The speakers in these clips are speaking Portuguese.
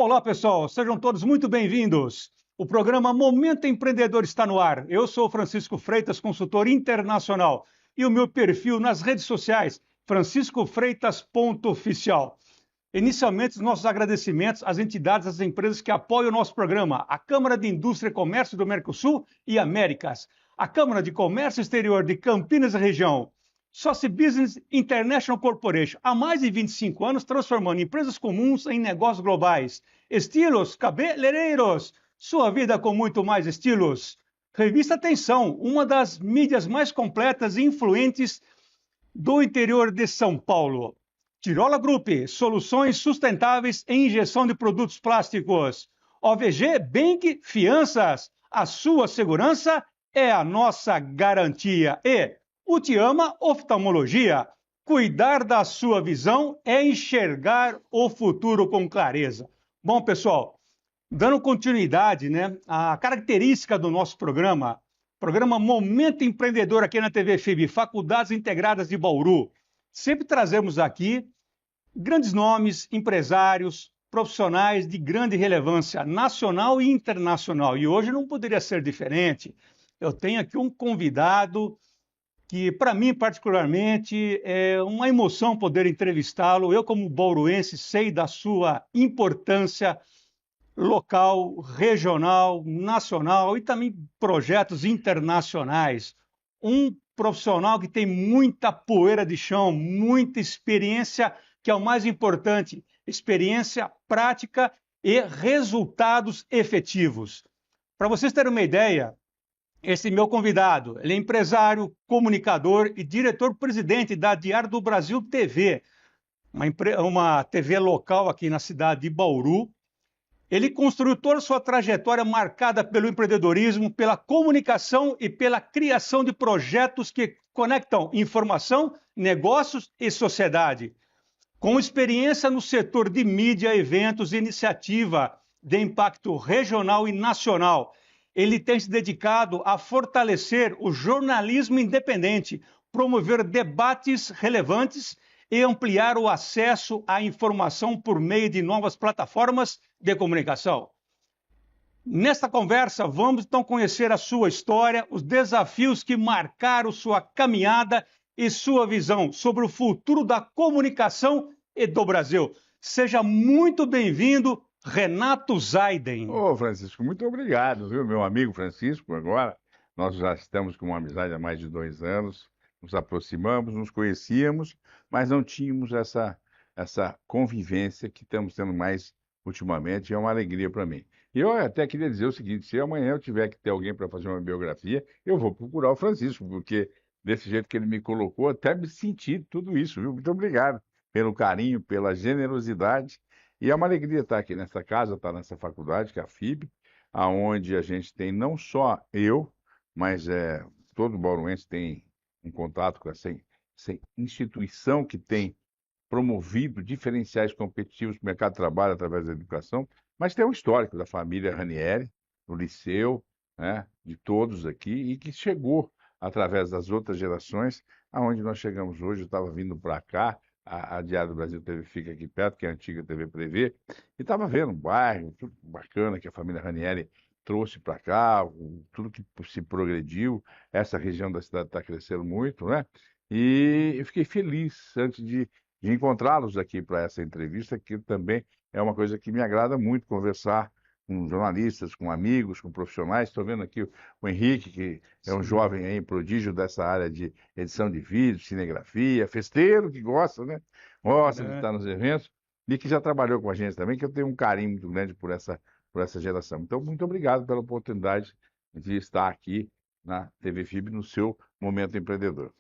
Olá, pessoal, sejam todos muito bem-vindos. O programa Momento Empreendedor está no ar. Eu sou Francisco Freitas, consultor internacional, e o meu perfil nas redes sociais, franciscofreitas.oficial. Inicialmente, os nossos agradecimentos às entidades, às empresas que apoiam o nosso programa, a Câmara de Indústria e Comércio do Mercosul e Américas, a Câmara de Comércio Exterior de Campinas e Região, Soci Business International Corporation, há mais de 25 anos transformando empresas comuns em negócios globais. Estilos cabeleireiros, sua vida com muito mais estilos. Revista Atenção, uma das mídias mais completas e influentes do interior de São Paulo. Tirola Group, soluções sustentáveis em injeção de produtos plásticos. OVG Bank Fianças, a sua segurança é a nossa garantia. E Utiama Oftalmologia, cuidar da sua visão é enxergar o futuro com clareza. Bom, pessoal, dando continuidade, à característica do nosso programa Momento Empreendedor aqui na TV FIB, Faculdades Integradas de Bauru. Sempre trazemos aqui grandes nomes, empresários, profissionais de grande relevância nacional e internacional. E hoje não poderia ser diferente. Eu tenho aqui um convidado que, para mim, particularmente, é uma emoção poder entrevistá-lo. Eu, como bauruense, sei da sua importância local, regional, nacional e também projetos internacionais. Um profissional que tem muita poeira de chão, muita experiência, que é o mais importante, experiência prática e resultados efetivos. Para vocês terem uma ideia, esse meu convidado, ele é empresário, comunicador e diretor-presidente da Diário do Brasil TV, uma TV local aqui na cidade de Bauru. Ele construiu toda a sua trajetória marcada pelo empreendedorismo, pela comunicação e pela criação de projetos que conectam informação, negócios e sociedade. Com experiência no setor de mídia, eventos e iniciativa de impacto regional e nacional, ele tem se dedicado a fortalecer o jornalismo independente, promover debates relevantes e ampliar o acesso à informação por meio de novas plataformas de comunicação. Nesta conversa, vamos então conhecer a sua história, os desafios que marcaram sua caminhada e sua visão sobre o futuro da comunicação e do Brasil. Seja muito bem-vindo, Renato Zaiden. Ô, Francisco, muito obrigado, viu, meu amigo Francisco, agora nós já estamos com uma amizade há mais de 2 anos, nos aproximamos, nos conhecíamos, mas não tínhamos essa convivência que estamos tendo mais ultimamente, é uma alegria para mim. E eu até queria dizer o seguinte, se amanhã eu tiver que ter alguém para fazer uma biografia, eu vou procurar o Francisco, porque desse jeito que ele me colocou, até me senti tudo isso, viu? Muito obrigado pelo carinho, pela generosidade. E é uma alegria estar aqui nessa casa, estar nessa faculdade, que é a FIB, aonde a gente tem não só eu, mas todo bauruense tem um contato com essa instituição que tem promovido diferenciais competitivos para o mercado de trabalho através da educação, mas tem um histórico da família Ranieri, do Liceu, né, de todos aqui, e que chegou através das outras gerações, aonde nós chegamos hoje. Eu estava vindo para cá, a Diário do Brasil TV fica aqui perto, que é a antiga TV Prevê, e estava vendo um bairro, tudo bacana que a família Ranieri trouxe para cá, tudo que se progrediu, essa região da cidade está crescendo muito, né? E eu fiquei feliz antes de encontrá-los aqui para essa entrevista, que também é uma coisa que me agrada muito, conversar com jornalistas, com amigos, com profissionais. Estou vendo aqui o Henrique, que é um jovem aí, prodígio dessa área de edição de vídeo, cinegrafia, festeiro, que gosta, né? Gosta de estar nos eventos, e que já trabalhou com a gente também, que eu tenho um carinho muito grande por essa geração. Então, muito obrigado pela oportunidade de estar aqui na TV FIB, no seu Momento Empreendedor.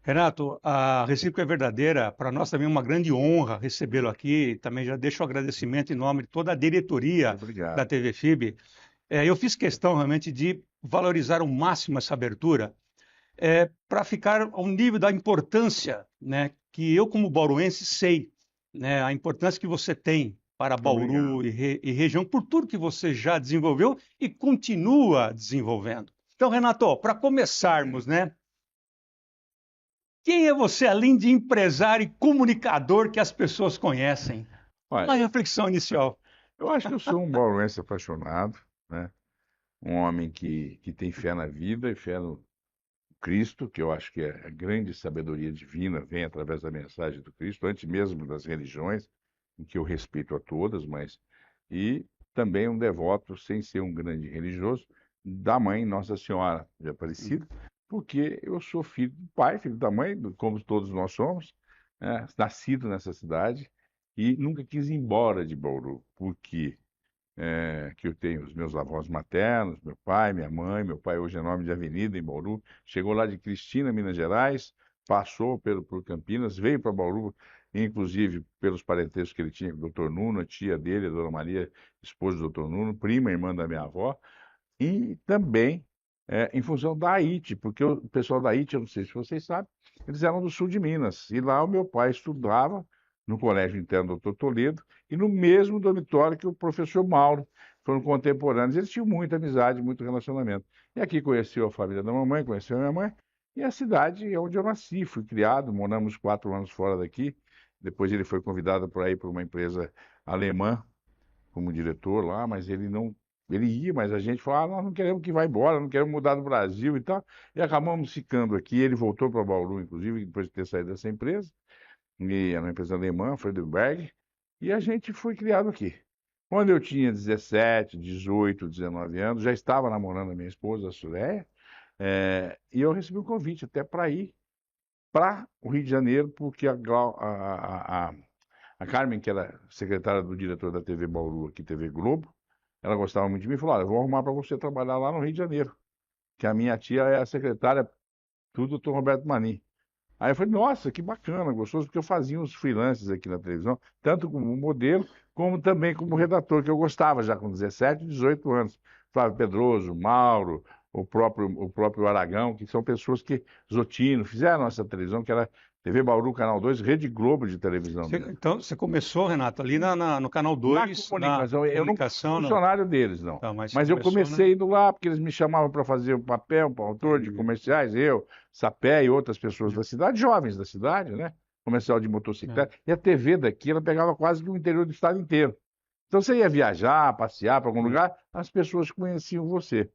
Renato, a recíproca é verdadeira. Para nós também é uma grande honra recebê-lo aqui. Também já deixo o agradecimento em nome de toda a diretoria da TV FIB. Eu fiz questão realmente de valorizar ao máximo essa abertura para ficar ao nível da importância, né, que eu, como bauruense, sei, né, a importância que você tem para Bauru e região, por tudo que você já desenvolveu e continua desenvolvendo. Então, Renato, para começarmos, né? Quem é você, além de empresário e comunicador que as pessoas conhecem? Olha, uma reflexão inicial. Eu acho que eu sou um bauruense apaixonado, né? Um homem que tem fé na vida e fé no Cristo, que eu acho que é a grande sabedoria divina, vem através da mensagem do Cristo, antes mesmo das religiões, em que eu respeito a todas, mas e também um devoto, sem ser um grande religioso, da mãe Nossa Senhora de Aparecida, porque eu sou filho do pai, filho da mãe, como todos nós somos, né, nascido nessa cidade e nunca quis ir embora de Bauru, porque que eu tenho os meus avós maternos, meu pai, minha mãe. Meu pai hoje é nome de avenida em Bauru. Chegou lá de Cristina, Minas Gerais, passou por Campinas, veio para Bauru, inclusive pelos parentescos que ele tinha com o doutor Nuno, a tia dele, a dona Maria, esposa do doutor Nuno, prima, irmã da minha avó, e também em função da AIT, porque o pessoal da AIT, eu não sei se vocês sabem, eles eram do sul de Minas, e lá o meu pai estudava no Colégio Interno Doutor Toledo, e no mesmo dormitório que o professor Mauro, foram contemporâneos, eles tinham muita amizade, muito relacionamento. E aqui conheceu a família da mamãe, conheceu a minha mãe, e a cidade é onde eu nasci, fui criado, moramos 4 anos fora daqui, depois ele foi convidado para ir para uma empresa alemã, como diretor lá, mas ele não. Ele ia, mas a gente falou, nós não queremos que vá embora, não queremos mudar do Brasil e tal. E acabamos ficando aqui. Ele voltou para Bauru, inclusive, depois de ter saído dessa empresa. E era uma empresa alemã, Freudenberg. E a gente foi criado aqui. Quando eu tinha 17, 18, 19 anos, já estava namorando a minha esposa, a Sureia, e eu recebi um convite até para ir para o Rio de Janeiro, porque a Carmen, que era secretária do diretor da TV Bauru, aqui, TV Globo, ela gostava muito de mim e falou: olha, eu vou arrumar para você trabalhar lá no Rio de Janeiro, que a minha tia é a secretária do doutor Roberto Manin. Aí eu falei: nossa, que bacana, gostoso, porque eu fazia uns freelances aqui na televisão, tanto como modelo, como também como redator, que eu gostava já com 17, 18 anos. Flávio Pedroso, Mauro, o próprio Aragão, que são pessoas que, Zotino, fizeram essa televisão, que era TV Bauru, Canal 2, Rede Globo de televisão mesmo. Então, você começou, Renato, ali no Canal Na 2, na comunicação, eu não fui comunicação, funcionário deles, não. tá, mas você Mas eu começou, né? comecei indo lá, porque eles me chamavam para fazer o papel, para autor de comerciais, eu, Sapé e outras pessoas da cidade, jovens da cidade, né? Comercial de motocicleta. E a TV daqui, ela pegava quase que o interior do estado inteiro. Então você ia viajar, passear para algum lugar, as pessoas conheciam você.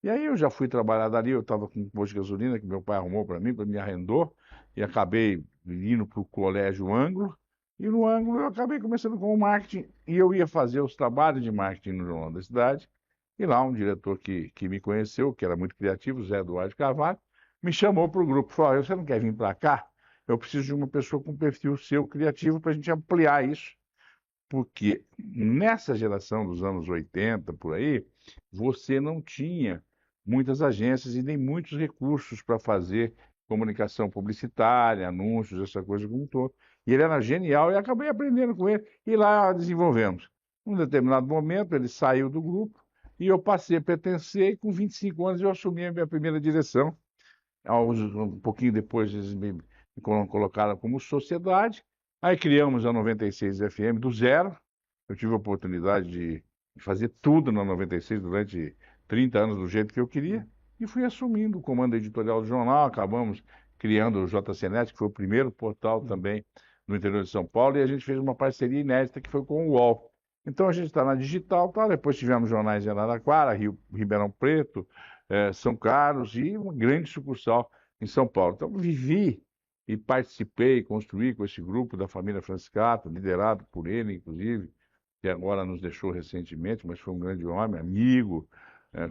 E aí eu já fui trabalhar dali, eu estava com um posto de gasolina que meu pai arrumou para mim, me arrendou, e acabei indo para o Colégio Ângulo, e no Ângulo eu acabei começando com o marketing, e eu ia fazer os trabalhos de marketing no Jornal da Cidade, e lá um diretor que me conheceu, que era muito criativo, Zé Eduardo Carvalho, me chamou para o grupo, falou: "Olha, você não quer vir para cá? Eu preciso de uma pessoa com perfil seu criativo para a gente ampliar isso, porque nessa geração dos anos 80, por aí, você não tinha muitas agências e nem muitos recursos para fazer comunicação publicitária, anúncios, essa coisa como um todo. E ele era genial e acabei aprendendo com ele e lá desenvolvemos. Num determinado momento, ele saiu do grupo e eu passei a pertencer e com 25 anos eu assumi a minha primeira direção. Um pouquinho depois eles me colocaram como sociedade. Aí criamos a 96 FM do zero. Eu tive a oportunidade de fazer tudo na 96 durante 30 anos do jeito que eu queria e fui assumindo o comando editorial do jornal. Acabamos criando o JCNet, que foi o primeiro portal também no interior de São Paulo, e a gente fez uma parceria inédita que foi com o UOL. Então a gente está na digital, tá? Depois tivemos jornais em Araraquara, Ribeirão Preto, São Carlos e uma grande sucursal em São Paulo. Então vivi e participei, construí com esse grupo da família Franciscato, liderado por ele, inclusive, que agora nos deixou recentemente, mas foi um grande homem, amigo,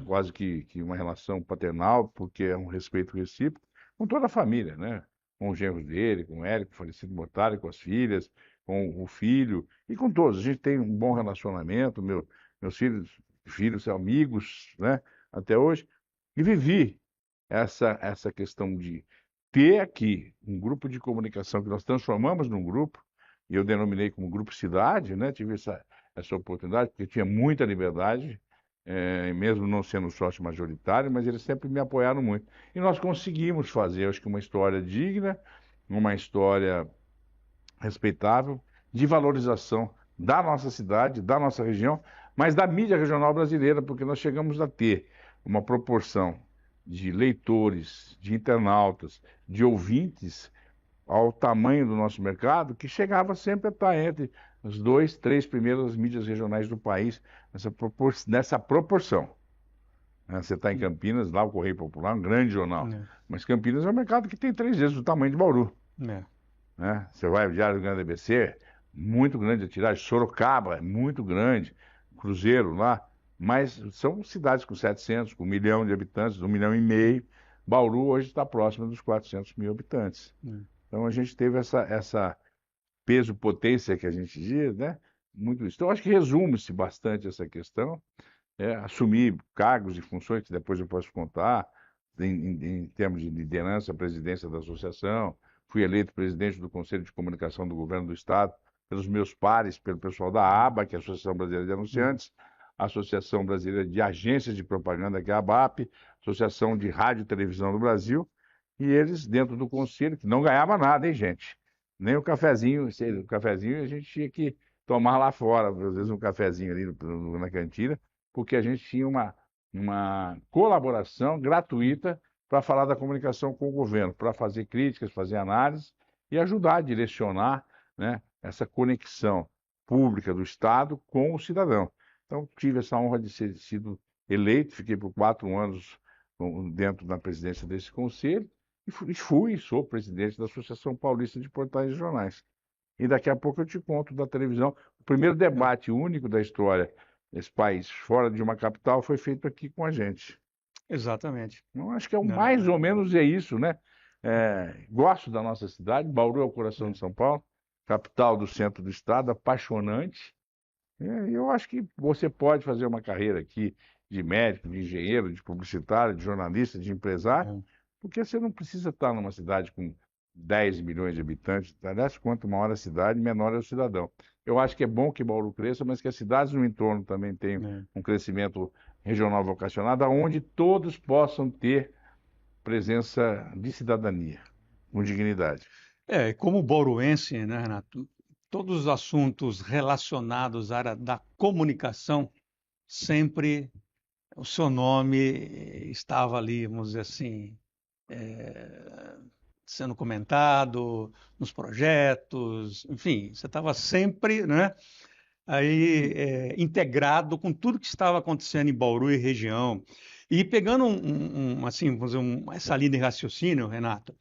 quase que uma relação paternal, porque é um respeito recíproco, com toda a família, né? Com os genros dele, com o Érico, falecido mortário, com as filhas, com o filho, e com todos. A gente tem um bom relacionamento, meus filhos são amigos, né? Até hoje. E vivi essa questão de ter aqui um grupo de comunicação que nós transformamos num grupo, e eu denominei como Grupo Cidade, né? Tive essa oportunidade, porque tinha muita liberdade, mesmo não sendo sócio majoritário, mas eles sempre me apoiaram muito. E nós conseguimos fazer, acho que uma história digna, uma história respeitável, de valorização da nossa cidade, da nossa região, mas da mídia regional brasileira, porque nós chegamos a ter uma proporção de leitores, de internautas, de ouvintes ao tamanho do nosso mercado, que chegava sempre a estar entre as 2, 3 primeiras mídias regionais do país, nessa proporção. Né? Você está em Campinas, lá o Correio Popular, um grande jornal. Mas Campinas é um mercado que tem 3 vezes o tamanho de Bauru. Né? Você vai ao Diário do Grande ABC, muito grande a tiragem. Sorocaba é muito grande. Cruzeiro lá. Mas são cidades com 700, com 1 milhão de habitantes, 1,5 milhão. Bauru hoje está próximo dos 400 mil habitantes. Então a gente teve essa peso-potência que a gente diz, né? Muito isso. Então acho que resume-se bastante essa questão. Assumir cargos e funções que depois eu posso contar, em termos de liderança, presidência da associação. Fui eleito presidente do Conselho de Comunicação do Governo do Estado pelos meus pares, pelo pessoal da ABA, que é a Associação Brasileira de Anunciantes, a Associação Brasileira de Agências de Propaganda, que é a ABAP, Associação de Rádio e Televisão do Brasil, e eles, dentro do conselho, que não ganhava nada, hein, gente? Nem o cafezinho a gente tinha que tomar lá fora, às vezes um cafezinho ali na cantina, porque a gente tinha uma colaboração gratuita para falar da comunicação com o governo, para fazer críticas, fazer análise e ajudar a direcionar, né, essa conexão pública do Estado com o cidadão. Então, tive essa honra de ter sido eleito, fiquei por 4 anos dentro da presidência desse conselho e sou presidente da Associação Paulista de Portais e Jornais. E daqui a pouco eu te conto da televisão. O primeiro debate único da história desse país, fora de uma capital, foi feito aqui com a gente. Exatamente. Então, acho que mais ou menos é isso, né? Gosto da nossa cidade, Bauru é o coração de São Paulo, capital do centro do estado, apaixonante. Eu acho que você pode fazer uma carreira aqui de médico, de engenheiro, de publicitário, de jornalista, de empresário, porque você não precisa estar numa cidade com 10 milhões de habitantes. Aliás, quanto maior a cidade, menor é o cidadão. Eu acho que é bom que Bauru cresça, mas que as cidades no entorno também tenham um crescimento regional vocacionado, onde todos possam ter presença de cidadania, com dignidade. Como bauruense, né, Renato? Todos os assuntos relacionados à área da comunicação, sempre o seu nome estava ali, vamos dizer assim, sendo comentado nos projetos, enfim, você estava sempre, né, aí, integrado com tudo que estava acontecendo em Bauru e região. E pegando assim, vamos dizer, essa linha de raciocínio, Renato,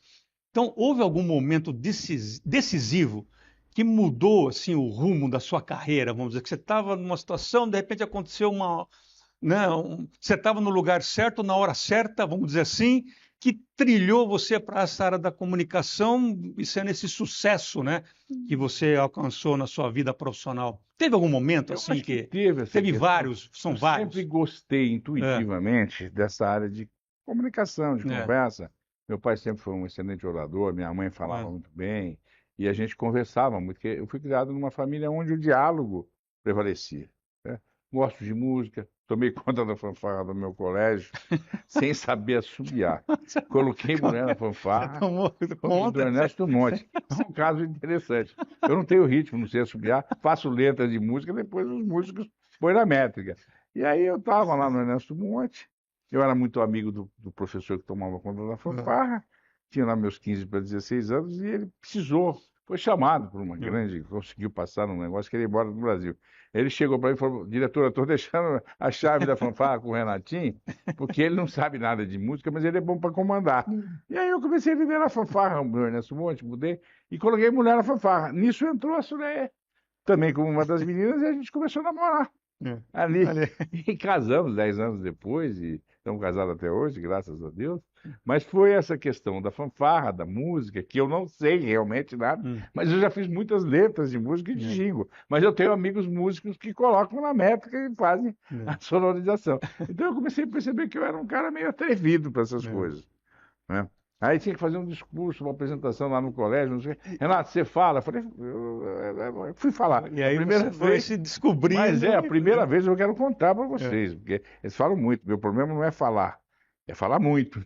então houve algum momento decisivo que mudou assim o rumo da sua carreira, vamos dizer, que você estava numa situação, de repente aconteceu você estava no lugar certo, na hora certa, vamos dizer assim, que trilhou você para essa área da comunicação e sendo esse sucesso, né, que você alcançou na sua vida profissional. Teve algum momento assim que teve vários, são vários. Eu sempre gostei intuitivamente dessa área de comunicação, de conversa. Meu pai sempre foi um excelente orador, minha mãe falava muito bem. E a gente conversava muito, porque eu fui criado numa família onde o diálogo prevalecia. Né? Gosto de música, tomei conta da fanfarra do meu colégio, sem saber assobiar. Coloquei mulher na fanfarra, do Ernesto Monte. É um caso interessante. Eu não tenho ritmo, não sei assobiar, faço letra de música, depois os músicos põem na métrica. E aí eu estava lá no Ernesto Monte, eu era muito amigo do professor que tomava conta da fanfarra, tinha lá meus 15 para 16 anos, e ele foi chamado por uma grande, conseguiu passar num negócio, queria ir embora do Brasil. Ele chegou para mim e falou: diretor, eu estou deixando a chave da fanfarra com o Renatinho, porque ele não sabe nada de música, mas ele é bom para comandar. E aí eu comecei a viver na fanfarra, o Ernesto Monte, mudei, e coloquei mulher na fanfarra. Nisso entrou a Suleia, também como uma das meninas, e a gente começou a namorar. Ali. E casamos 10 anos depois, e estamos casados até hoje, graças a Deus. Mas foi essa questão da fanfarra, da música, que eu não sei realmente nada, mas eu já fiz muitas letras de música e de jingle. Mas eu tenho amigos músicos que colocam na métrica e fazem a sonorização. Então eu comecei a perceber que eu era um cara meio atrevido para essas coisas. Né? Aí tinha que fazer um discurso, uma apresentação lá no colégio, não sei. Renato, você fala? Eu falei, eu fui falar. E aí você foi se descobrindo. Mas a primeira vez eu quero contar para vocês, porque eles falam muito. Meu problema não é falar, é falar muito.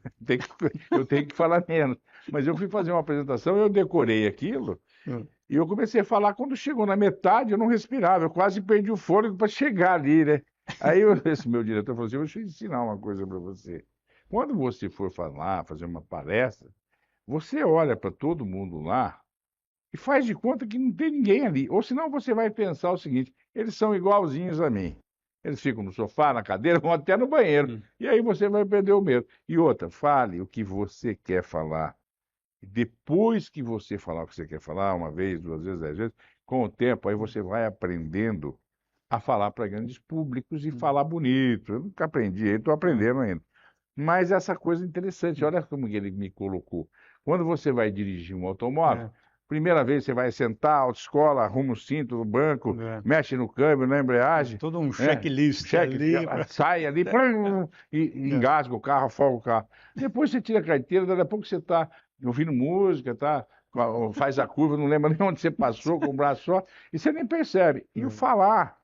Eu tenho que falar menos. Mas eu fui fazer uma apresentação, eu decorei aquilo, e eu comecei a falar. Quando chegou na metade, eu não respirava, eu quase perdi o fôlego para chegar ali, né? Aí esse meu diretor falou assim: deixa eu ensinar uma coisa para você. Quando você for falar, fazer uma palestra, você olha para todo mundo lá e faz de conta que não tem ninguém ali. Ou senão você vai pensar o seguinte: eles são igualzinhos a mim. Eles ficam no sofá, na cadeira, vão até no banheiro. E aí você vai perder o medo. E outra, fale o que você quer falar. E depois que você falar o que você quer falar, uma vez, duas vezes, 10 vezes, com o tempo, aí você vai aprendendo a falar para grandes públicos e falar bonito. Eu nunca aprendi, estou aprendendo ainda. Mas essa coisa interessante, olha como ele me colocou. Quando você vai dirigir um automóvel, primeira vez você vai sentar, autoescola, arruma o cinto no banco, mexe no câmbio, na embreagem. Todo um checklist ali. Sai ali, e engasga o carro, afoga o carro. Depois você tira a carteira, daqui a pouco você está ouvindo música, tá? Faz a curva, não lembra nem onde você passou com o braço só, e você nem percebe. E o falar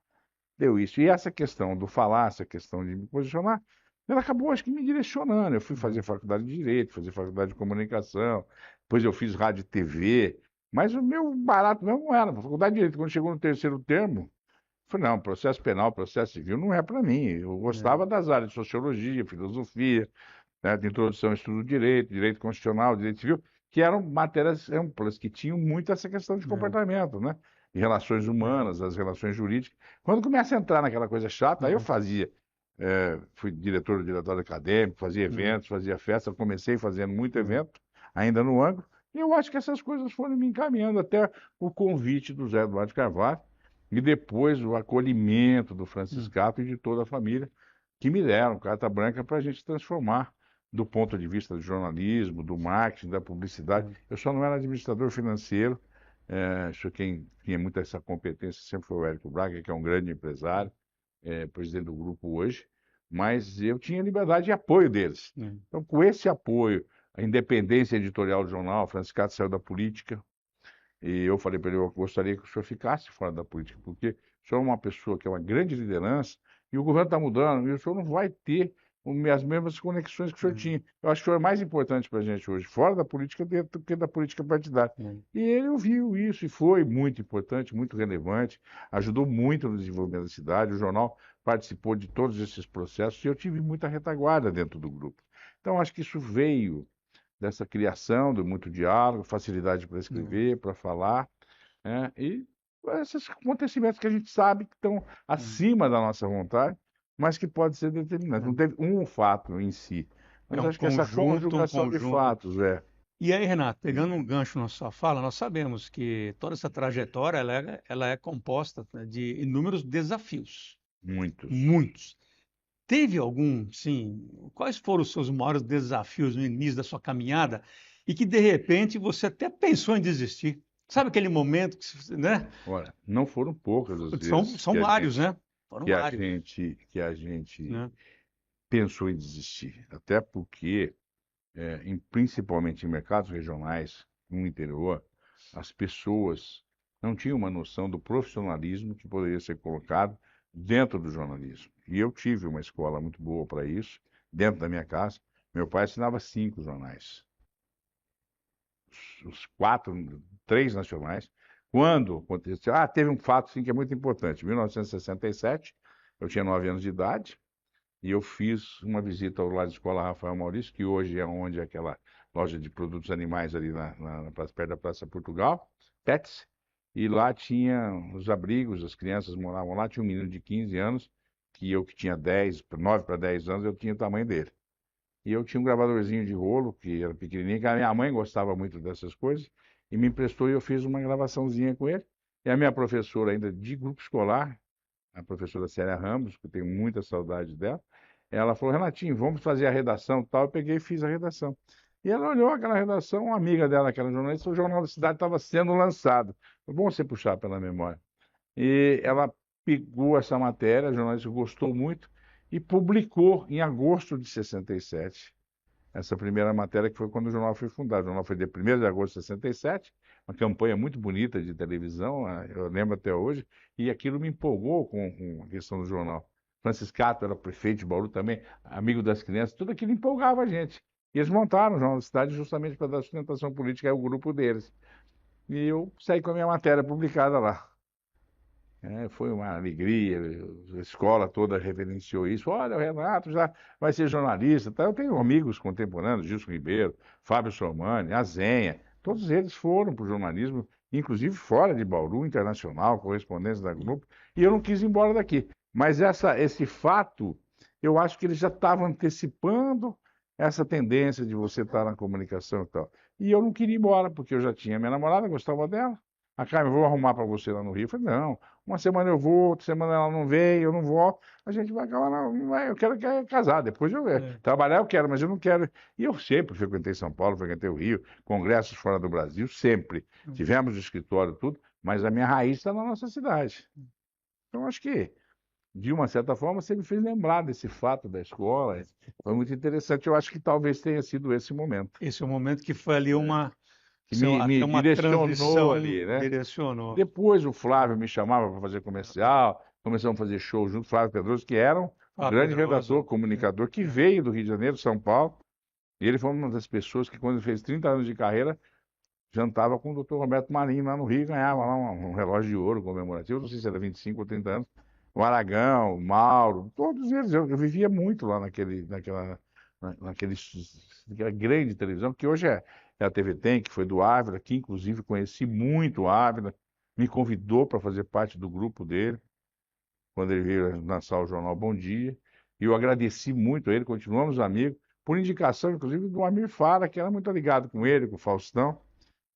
deu isso. E essa questão do falar, essa questão de me posicionar, ela acabou, acho que, me direcionando. Eu fui fazer faculdade de Direito, fazer faculdade de Comunicação, depois eu fiz rádio e TV, mas o meu barato mesmo não era. A faculdade de Direito, quando chegou no terceiro termo, eu falei, não, processo penal, processo civil não é para mim. Eu gostava das áreas de Sociologia, Filosofia, né, de Introdução ao Estudo do Direito, Direito Constitucional, Direito Civil, que eram matérias amplas, que tinham muito essa questão de comportamento, né? De relações humanas, as relações jurídicas. Quando começa a entrar naquela coisa chata, aí eu fazia. Fui diretor do diretório acadêmico, fazia eventos, fazia festa, comecei fazendo muito evento, ainda no ângulo, e eu acho que essas coisas foram me encaminhando até o convite do Zé Eduardo Carvalho, e depois o acolhimento do Franciscato e de toda a família, que me deram carta branca para a gente transformar do ponto de vista do jornalismo, do marketing, da publicidade. Eu só não era administrador financeiro, acho que quem tinha muita essa competência sempre foi o Érico Braga, que é um grande empresário, presidente do grupo hoje, mas eu tinha liberdade e apoio deles. Então, com esse apoio, a independência editorial do jornal, o Franciscato saiu da política, e eu falei para ele, eu gostaria que o senhor ficasse fora da política, porque o senhor é uma pessoa que é uma grande liderança, e o governo está mudando, e o senhor não vai ter as mesmas conexões que o senhor tinha. Eu acho que o senhor é mais importante para a gente hoje, fora da política, do que da política partidária. E ele ouviu isso, e foi muito importante, muito relevante, ajudou muito no desenvolvimento da cidade, o jornal participou de todos esses processos, e eu tive muita retaguarda dentro do grupo. Então, acho que isso veio dessa criação, de muito diálogo, facilidade para escrever, para falar, né? E esses acontecimentos que a gente sabe que estão acima da nossa vontade, mas que pode ser determinante. Não teve um fato em si, mas acho que essa conjugação de fatos, E aí, Renato, pegando um gancho na sua fala, nós sabemos que toda essa trajetória ela é composta, né, de inúmeros desafios. Muitos. Muitos. Teve algum, sim? Quais foram os seus maiores desafios no início da sua caminhada e que, de repente, você até pensou em desistir? Sabe aquele momento que, né? Olha, não foram poucas as vezes São vários, né? Foram que vários. a gente Né? pensou em desistir. Até porque, principalmente em mercados regionais, no interior, as pessoas não tinham uma noção do profissionalismo que poderia ser colocado dentro do jornalismo. E eu tive uma escola muito boa para isso, dentro da minha casa. Meu pai assinava 5 jornais. Os 3 nacionais. Quando aconteceu... teve um fato sim, que é muito importante. Em 1967, eu tinha 9 anos de idade, e eu fiz uma visita ao lar de escola Rafael Maurício, que hoje é onde é aquela loja de produtos animais ali perto da Praça Portugal, Pets, e lá tinha os abrigos, as crianças moravam lá, tinha um menino de 15 anos, que eu que tinha 9 para 10 anos, eu tinha o tamanho dele. E eu tinha um gravadorzinho de rolo, que era pequenininho, que a minha mãe gostava muito dessas coisas, e me emprestou e eu fiz uma gravaçãozinha com ele. E a minha professora ainda de grupo escolar, a professora Célia Ramos, que eu tenho muita saudade dela, ela falou, Renatinho, vamos fazer a redação e tal. Eu peguei e fiz a redação. E ela olhou aquela redação, uma amiga dela, que era jornalista, o Jornal da Cidade estava sendo lançado. Foi bom você puxar pela memória. E ela pegou essa matéria, a jornalista gostou muito, e publicou em agosto de 67 essa primeira matéria, que foi quando o jornal foi fundado. O jornal foi de 1º de agosto de 67, uma campanha muito bonita de televisão, eu lembro até hoje, e aquilo me empolgou com a questão do jornal. Franciscato era prefeito de Bauru também, amigo das crianças, tudo aquilo empolgava a gente. E eles montaram o Jornal da Cidade justamente para dar sustentação política ao grupo deles. E eu saí com a minha matéria publicada lá. Foi uma alegria, a escola toda reverenciou isso. Olha, o Renato já vai ser jornalista. Tá? Eu tenho amigos contemporâneos, Gilson Ribeiro, Fábio Sormani, Azenha, todos eles foram para o jornalismo, inclusive fora de Bauru, internacional, correspondentes da Globo, e eu não quis ir embora daqui. Mas esse fato, eu acho que ele já estava antecipando essa tendência de você estar na comunicação e tal. E eu não queria ir embora, porque eu já tinha minha namorada, gostava dela. A Carmen, vou arrumar para você lá no Rio. Eu falei, não, uma semana eu vou, outra semana ela não vem, eu não vou. A gente vai acabar, não vai, eu quero casar. Depois trabalhar eu quero, mas eu não quero. E eu sempre frequentei São Paulo, frequentei o Rio, congressos fora do Brasil, sempre. Tivemos escritório, tudo, mas a minha raiz está na nossa cidade. Então, acho que, de uma certa forma, você me fez lembrar desse fato da escola. Foi muito interessante. Eu acho que talvez tenha sido esse momento. Esse é o momento que foi ali Que me uma direcionou transição, ali, né? direcionou. Depois o Flávio me chamava para fazer comercial, começamos a fazer show junto, Flávio Pedroso, que era um grande redator, comunicador, que veio do Rio de Janeiro, São Paulo, e ele foi uma das pessoas que, quando ele fez 30 anos de carreira, jantava com o Dr. Roberto Marinho lá no Rio, ganhava lá um relógio de ouro comemorativo, não sei se era 25 ou 30 anos, o Aragão, o Mauro, todos eles, eu vivia muito lá naquela grande televisão, que hoje é a TV Tem, que foi do Ávila, que inclusive conheci muito o Ávila, me convidou para fazer parte do grupo dele, quando ele veio lançar o jornal Bom Dia, e eu agradeci muito a ele, continuamos amigos, por indicação, inclusive, do Amir Fara, que era muito ligado com ele, com o Faustão.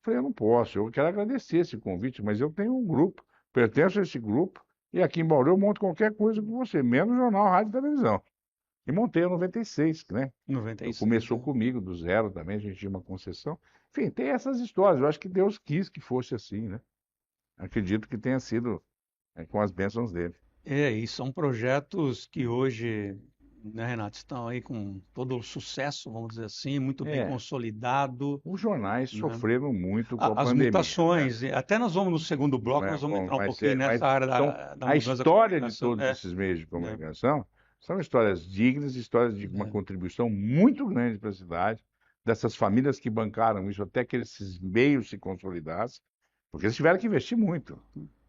Falei, eu não posso, eu quero agradecer esse convite, mas eu tenho um grupo, pertenço a esse grupo, e aqui em Bauru eu monto qualquer coisa com você, menos jornal, rádio e televisão. E montei a 96, né? 96. Começou comigo, do zero também, a gente tinha uma concessão. Enfim, tem essas histórias, eu acho que Deus quis que fosse assim, né? Acredito que tenha sido com as bênçãos dele. E são projetos que hoje, né, Renato, estão aí com todo o sucesso, vamos dizer assim, muito bem consolidado. Os jornais sofreram muito com a As pandemia. mutações, até nós vamos no segundo bloco, nós vamos entrar um pouquinho nessa área da a história de comunicação. todos esses meios de comunicação são histórias dignas, histórias de uma contribuição muito grande para a cidade, dessas famílias que bancaram isso até que esses meios se consolidassem, porque eles tiveram que investir muito.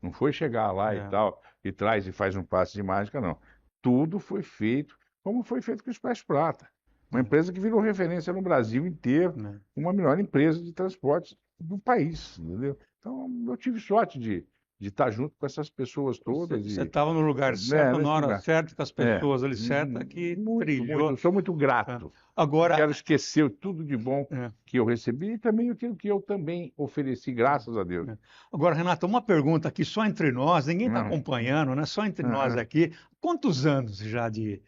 Não foi chegar lá e tal, e traz e faz um passe de mágica, não. Tudo foi feito como foi feito com o Expresso Prata. Uma empresa que virou referência no Brasil inteiro, uma melhor empresa de transportes do país, entendeu? Então, eu tive sorte de estar junto com essas pessoas todas. Você estava no lugar certo, na hora certa, com as pessoas ali certas, que trilhou. Eu sou muito grato. Agora, quero esquecer tudo de bom que eu recebi e também aquilo que eu também ofereci, graças a Deus. Agora, Renato, uma pergunta aqui só entre nós, ninguém está acompanhando, né? Só entre nós aqui. Quantos anos já de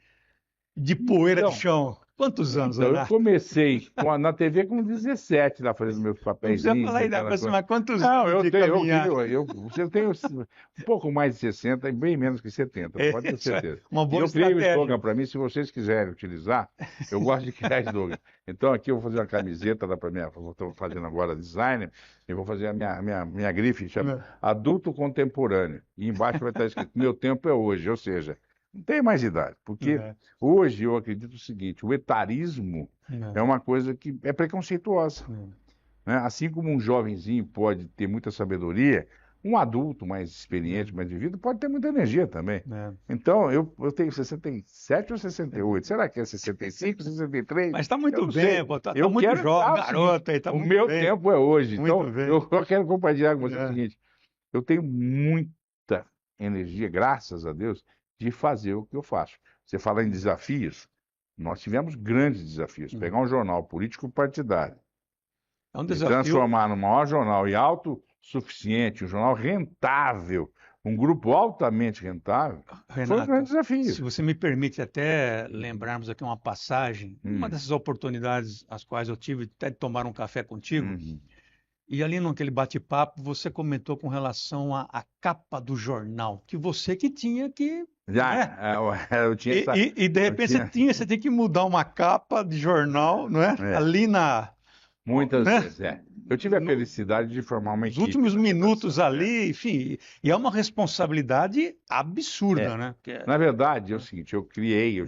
poeira de chão? Quantos anos, Renato? Eu comecei na TV com 17, lá fazendo meus papéis. Não precisa falar aí, mas quantos anos de caminhada? Eu tenho um pouco mais de 60 e bem menos que 70, pode ter certeza. Uma boa estratégia. Eu criei um slogan para mim, se vocês quiserem utilizar, eu gosto de criar slogan. Então aqui eu vou fazer uma camiseta lá para minha, estou fazendo agora design, eu vou fazer a minha grife, chama Adulto Contemporâneo. E embaixo vai estar escrito, meu tempo é hoje, ou seja, não tem mais idade, porque hoje eu acredito o seguinte, o etarismo é uma coisa que é preconceituosa. Né? Assim como um jovenzinho pode ter muita sabedoria, um adulto mais experiente, mais vivido, pode ter muita energia também. Então, eu tenho 67 ou 68, será que é 65, 63? Mas está muito bem, pô, tá muito jovem, garoto aí, tá muito bem. O meu tempo é hoje, então eu quero compartilhar com você o seguinte, eu tenho muita energia, graças a Deus, de fazer o que eu faço. Você fala em desafios, nós tivemos grandes desafios. Pegar um jornal político partidário, transformar no maior jornal e autossuficiente, um jornal rentável, um grupo altamente rentável, Renato, foi um grande desafio. Se você me permite até lembrarmos aqui uma passagem, uma dessas oportunidades as quais eu tive até de tomar um café contigo, e ali naquele bate-papo você comentou com relação à capa do jornal, que você que tinha que... eu tinha e de repente você tem que mudar uma capa de jornal, não é? Ali na... Muitas vezes, Eu tive a felicidade de formar uma equipe. Os últimos minutos ali, enfim, e é uma responsabilidade absurda, né? Na verdade, é o seguinte, eu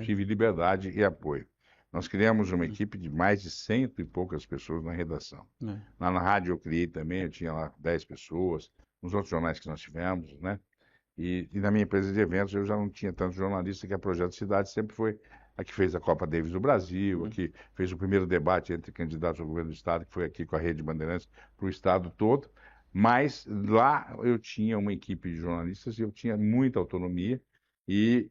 tive liberdade e apoio. Nós criamos uma equipe de mais de 100 e poucas pessoas na redação. Lá na rádio eu criei também, eu tinha lá 10 pessoas, nos outros jornais que nós tivemos, né? E na minha empresa de eventos eu já não tinha tanto jornalista, que a Projeto Cidade sempre foi a que fez a Copa Davis do Brasil, a que fez o primeiro debate entre candidatos ao governo do Estado, que foi aqui com a Rede Bandeirantes, para o Estado todo. Mas lá eu tinha uma equipe de jornalistas e eu tinha muita autonomia e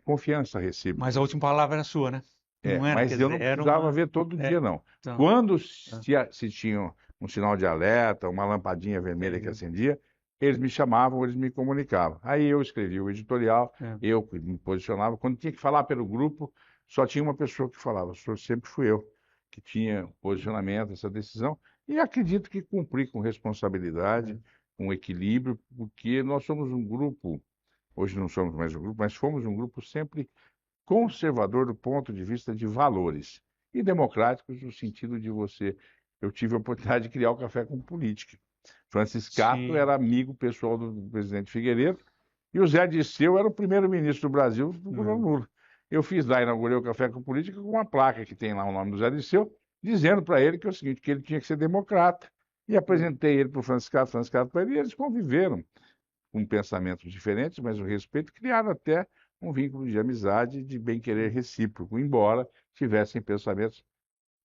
confiança recíproca. Mas a última palavra era sua, né? Não era, Mas eu não precisava ver todo dia, não. Então, Quando se tinha um sinal de alerta, uma lampadinha vermelha que acendia, eles me chamavam, eles me comunicavam. Aí eu escrevia o editorial, eu me posicionava. Quando tinha que falar pelo grupo, só tinha uma pessoa que falava. Sempre fui eu que tinha posicionamento, essa decisão. E acredito que cumpri com responsabilidade, com equilíbrio, porque nós somos um grupo, hoje não somos mais um grupo, mas fomos um grupo sempre conservador do ponto de vista de valores e democráticos no sentido de você. Eu tive a oportunidade de criar o Café com Política. Francis Cato era amigo pessoal do presidente Figueiredo e o Zé Dirceu era o primeiro-ministro do Brasil do governo Lula. Eu fiz lá, inaugurei o Café com Política com uma placa que tem lá o nome do Zé Dirceu, dizendo para ele que é o seguinte, que ele tinha que ser democrata. E apresentei ele para o Francis Cato para ele, e eles conviveram com pensamentos diferentes, mas o respeito, criaram até um vínculo de amizade, de bem-querer recíproco, embora tivessem pensamentos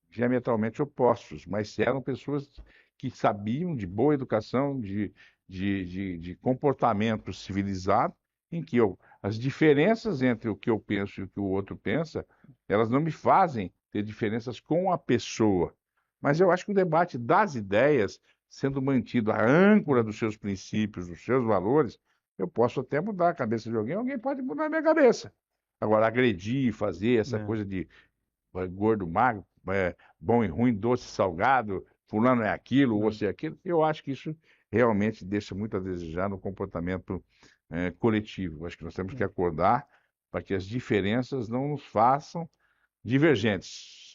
diametralmente opostos, mas eram pessoas que sabiam de boa educação, de comportamento civilizado, em que as diferenças entre o que eu penso e o que o outro pensa, elas não me fazem ter diferenças com a pessoa. Mas eu acho que o debate das ideias, sendo mantido a âncora dos seus princípios, dos seus valores, eu posso até mudar a cabeça de alguém, alguém pode mudar a minha cabeça. Agora, agredir, fazer essa coisa de gordo, magro, bom e ruim, doce, salgado, fulano é aquilo, você é aquilo, eu acho que isso realmente deixa muito a desejar no comportamento coletivo. Eu acho que nós temos que acordar para que as diferenças não nos façam divergentes.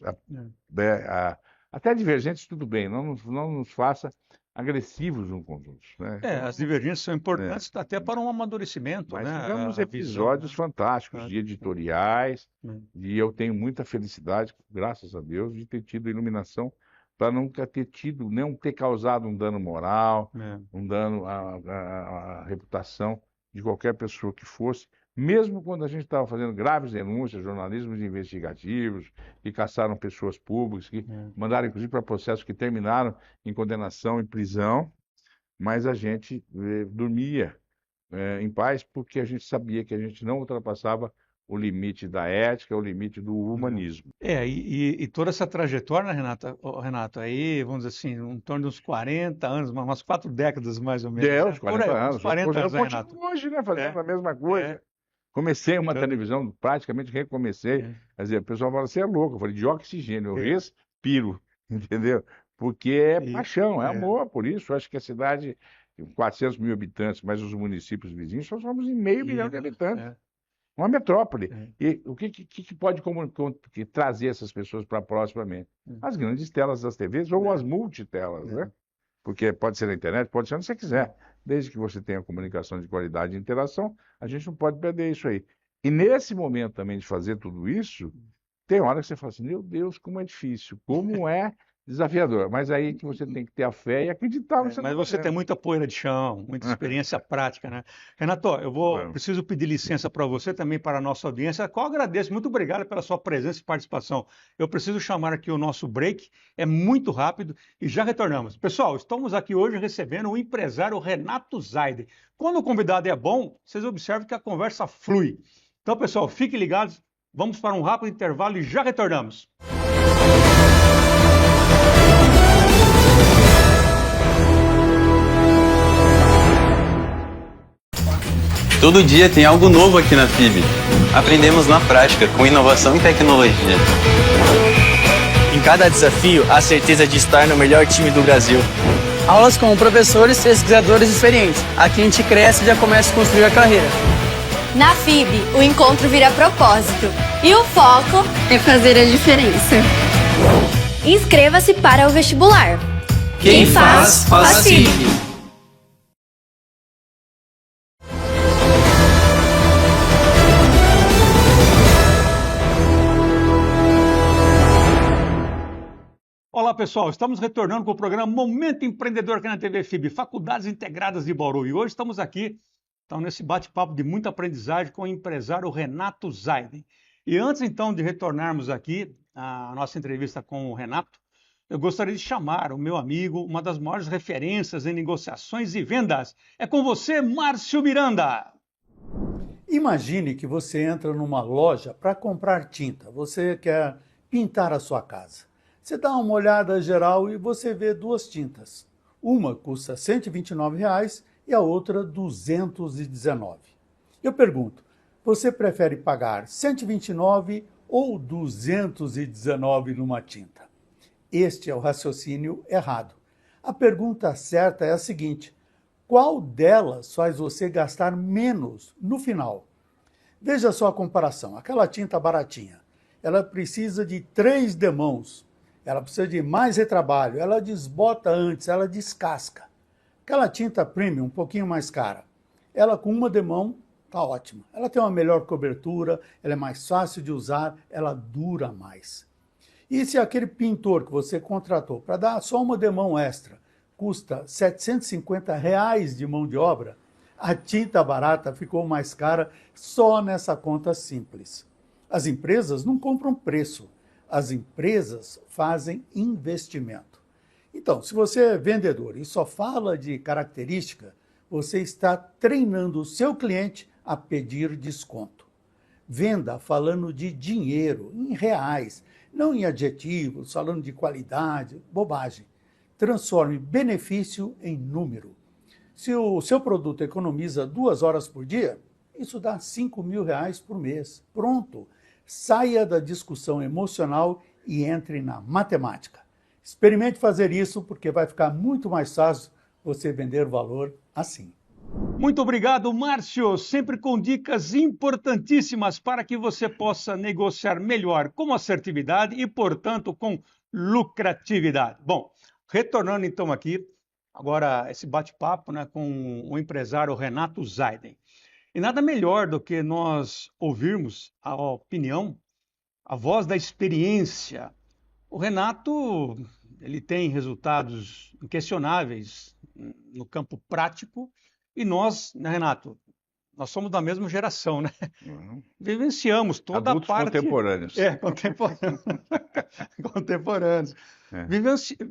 Até divergentes, tudo bem, não nos faça agressivos um com os outros. Né? As divergências são importantes até para um amadurecimento. Mas né? tivemos episódios fantásticos de editoriais, e eu tenho muita felicidade, graças a Deus, de ter tido iluminação para nunca ter tido, não ter causado um dano moral, um dano à reputação de qualquer pessoa que fosse, mesmo quando a gente estava fazendo graves denúncias, jornalismos investigativos, que caçaram pessoas públicas, que mandaram inclusive para processos que terminaram em condenação e prisão, mas a gente dormia em paz porque a gente sabia que a gente não ultrapassava o limite da ética, o limite do humanismo. E toda essa trajetória, né, Renato, aí, vamos dizer assim, em torno de uns 40 anos, umas 4 décadas mais ou menos. Uns 40 anos. Uns 40 anos, eu Renato. continuo hoje, né, fazendo a mesma coisa. Comecei uma televisão, praticamente recomecei. Quer dizer, o pessoal fala, você é louco. Eu falei, de oxigênio, eu respiro, entendeu? Porque é paixão, é amor por isso. Eu acho que a cidade, 400 mil habitantes, mas os municípios vizinhos, só somos em meio milhão de habitantes. Uma metrópole. E o que pode trazer essas pessoas para proximamente? As grandes telas das TVs ou as multitelas, né? Porque pode ser na internet, pode ser onde você quiser. Desde que você tenha comunicação de qualidade e interação, a gente não pode perder isso aí. E nesse momento também de fazer tudo isso, tem hora que você fala assim, meu Deus, como é difícil, como é desafiador. Mas aí que você tem que ter a fé e acreditar. Mas você tem muita poeira de chão, muita experiência prática, né? Renato, preciso pedir licença para você também, para a nossa audiência, a qual agradeço. Muito obrigado pela sua presença e participação. Eu preciso chamar aqui o nosso break, é muito rápido e já retornamos. Pessoal, estamos aqui hoje recebendo o empresário Renato Zaider. Quando o convidado é bom, vocês observam que a conversa flui. Então, pessoal, fiquem ligados, vamos para um rápido intervalo e já retornamos. Todo dia tem algo novo aqui na FIB. Aprendemos na prática, com inovação e tecnologia. Em cada desafio, a certeza de estar no melhor time do Brasil. Aulas com professores e pesquisadores experientes. Aqui a gente cresce e já começa a construir a carreira. Na FIB, o encontro vira propósito. E o foco é fazer a diferença. Inscreva-se para o vestibular. Quem faz, faz FIB. Olá, pessoal. Estamos retornando com o programa Momento Empreendedor aqui na TV FIB, Faculdades Integradas de Bauru. E hoje estamos aqui Então, nesse bate-papo de muita aprendizagem com o empresário Renato Zaiden. E antes, então, de retornarmos aqui à nossa entrevista com o Renato, eu gostaria de chamar o meu amigo, uma das maiores referências em negociações e vendas. É com você, Márcio Miranda. Imagine que você entra numa loja para comprar tinta. Você quer pintar a sua casa. Você dá uma olhada geral e você vê duas tintas. Uma custa R$ 129 e a outra R$ 219. Eu pergunto, você prefere pagar R$ 129 ou R$ 219 numa tinta? Este é o raciocínio errado. A pergunta certa é a seguinte: qual delas faz você gastar menos no final? Veja só a comparação. Aquela tinta baratinha, ela precisa de 3 demãos, ela precisa de mais retrabalho, ela desbota antes, ela descasca. Aquela tinta premium, um pouquinho mais cara, ela com uma demão está ótima. Ela tem uma melhor cobertura, ela é mais fácil de usar, ela dura mais. E se aquele pintor que você contratou para dar só uma demão extra custa R$ 750 de mão de obra, a tinta barata ficou mais cara só nessa conta simples. As empresas não compram preço, as empresas fazem investimento. Então, se você é vendedor e só fala de característica, você está treinando o seu cliente a pedir desconto. Venda falando de dinheiro, em reais, não em adjetivos, falando de qualidade, bobagem. Transforme benefício em número. Se o seu produto economiza 2 horas por dia, isso dá R$ 5.000 por mês. Pronto! Saia da discussão emocional e entre na matemática. Experimente fazer isso porque vai ficar muito mais fácil você vender valor assim. Muito obrigado, Márcio, sempre com dicas importantíssimas para que você possa negociar melhor com assertividade e, portanto, com lucratividade. Bom, retornando então aqui, agora esse bate-papo, né, com o empresário Renato Zaiden. E nada melhor do que nós ouvirmos a opinião, a voz da experiência. O Renato, ele tem resultados inquestionáveis no campo prático. E nós, né, Renato, nós somos da mesma geração, né? Uhum. Vivenciamos toda Adultos a parte... contemporâneos. Contemporâneos. Contemporâneos. É.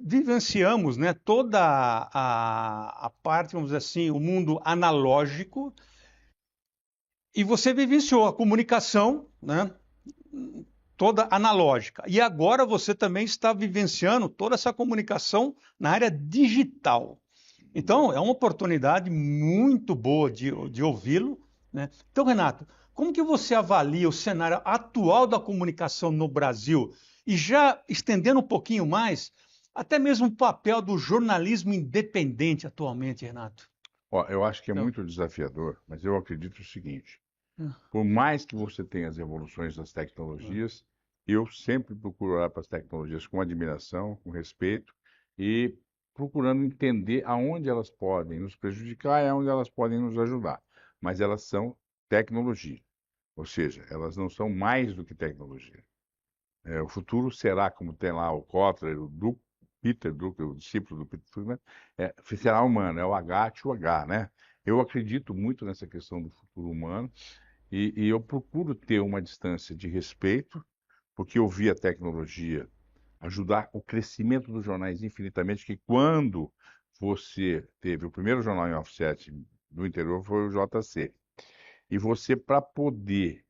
Vivenciamos, né, toda a parte, vamos dizer assim, o mundo analógico. E você vivenciou a comunicação, né, toda analógica. E agora você também está vivenciando toda essa comunicação na área digital. Então, é uma oportunidade muito boa de ouvi-lo, né? Então, Renato, como que você avalia o cenário atual da comunicação no Brasil? E já estendendo um pouquinho mais, até mesmo o papel do jornalismo independente atualmente, Renato. Ó, eu acho que é Então. muito desafiador, mas eu acredito o seguinte: por mais que você tenha as evoluções das tecnologias, eu sempre procuro olhar para as tecnologias com admiração, com respeito e procurando entender aonde elas podem nos prejudicar e aonde elas podem nos ajudar. Mas elas são tecnologia, ou seja, elas não são mais do que tecnologia. O futuro será, como tem lá o Kotler, o Peter Drucker, o discípulo do Peter Drucker, será humano, é o H, né? Eu acredito muito nessa questão do futuro humano e eu procuro ter uma distância de respeito, porque eu vi a tecnologia ajudar o crescimento dos jornais infinitamente, que quando você teve o primeiro jornal em offset do interior foi o JC. E você, para poder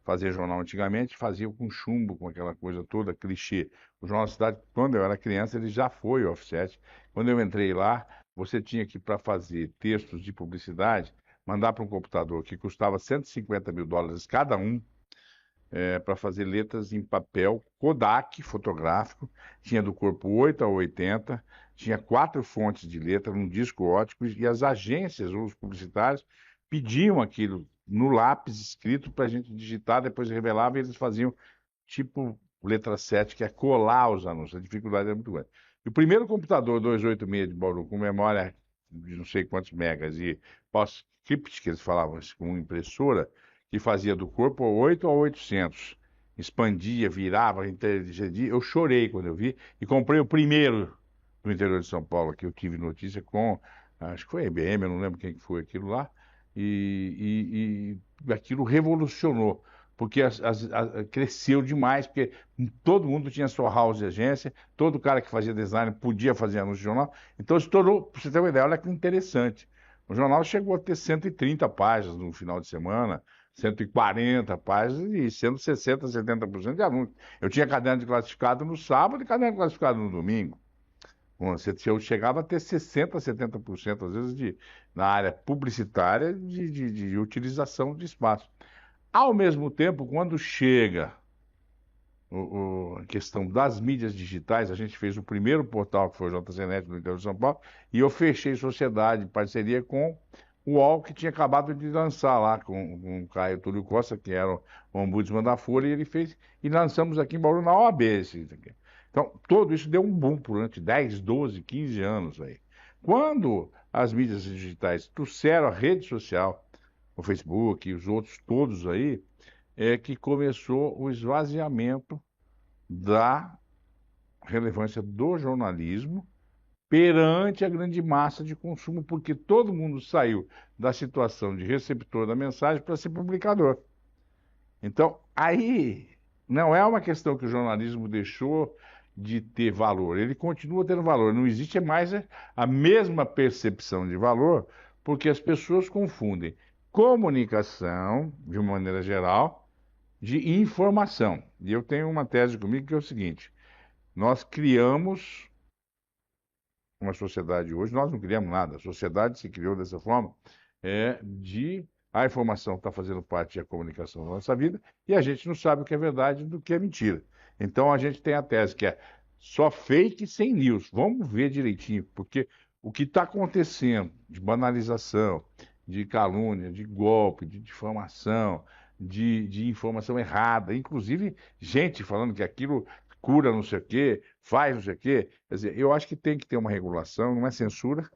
fazer jornal antigamente, fazia com chumbo, com aquela coisa toda, clichê. O Jornal da Cidade, quando eu era criança, ele já foi offset. Quando eu entrei lá, você tinha que, para fazer textos de publicidade, mandar para um computador que custava US$150 mil cada um, para fazer letras em papel Kodak fotográfico, tinha do corpo 8 a 80, tinha 4 fontes de letra, um disco óptico, e as agências ou os publicitários pediam aquilo no lápis escrito para a gente digitar, depois revelava e eles faziam tipo letra 7, que é colar os anúncios. A dificuldade era muito grande. E o primeiro computador 286 de Bauru, com memória de não sei quantos megas e PostScript, que eles falavam, com impressora, que fazia do corpo 8 a 800, expandia, virava, intercedia. Eu chorei quando eu vi e comprei o primeiro do interior de São Paulo, que eu tive notícia com, acho que foi a IBM, eu não lembro quem que foi aquilo lá, e aquilo revolucionou, porque cresceu demais, porque todo mundo tinha sua house de agência, todo cara que fazia design podia fazer anúncio de jornal, então estourou, para você ter uma ideia, olha que interessante. O jornal chegou a ter 130 páginas no final de semana, 140 páginas e sendo 60%, 70% de anúncios. Eu tinha caderno de classificado no sábado e caderno de classificado no domingo. Eu chegava a ter 60%, 70%, às vezes, na área publicitária, de utilização de espaço. Ao mesmo tempo, quando chega a questão das mídias digitais, a gente fez o primeiro portal, que foi o JCNet no interior de São Paulo, e eu fechei sociedade, parceria com o UOL, que tinha acabado de lançar lá, com o Caio Túlio Costa, que era o ombudsman da Folha, e ele fez, e lançamos aqui em Bauru na OAB. Então, tudo isso deu um boom durante 10, 12, 15 anos aí. Quando as mídias digitais trouxeram a rede social, o Facebook e os outros todos aí, é que começou o esvaziamento da relevância do jornalismo perante a grande massa de consumo, porque todo mundo saiu da situação de receptor da mensagem para ser publicador. Então, aí não é uma questão que o jornalismo deixou de ter valor, ele continua tendo valor, não existe mais a mesma percepção de valor, porque as pessoas confundem comunicação, de uma maneira geral, de informação. E eu tenho uma tese comigo que é o seguinte: nós criamos uma sociedade hoje, nós não criamos nada, a sociedade se criou dessa forma, a informação está fazendo parte da comunicação da nossa vida e a gente não sabe o que é verdade do que é mentira. Então a gente tem a tese que é só fake sem news. Vamos ver direitinho, porque o que está acontecendo de banalização, de calúnia, de golpe, de difamação, de informação errada, inclusive gente falando que aquilo cura não sei o quê, faz não sei o quê. Quer dizer, eu acho que tem que ter uma regulação, não é censura.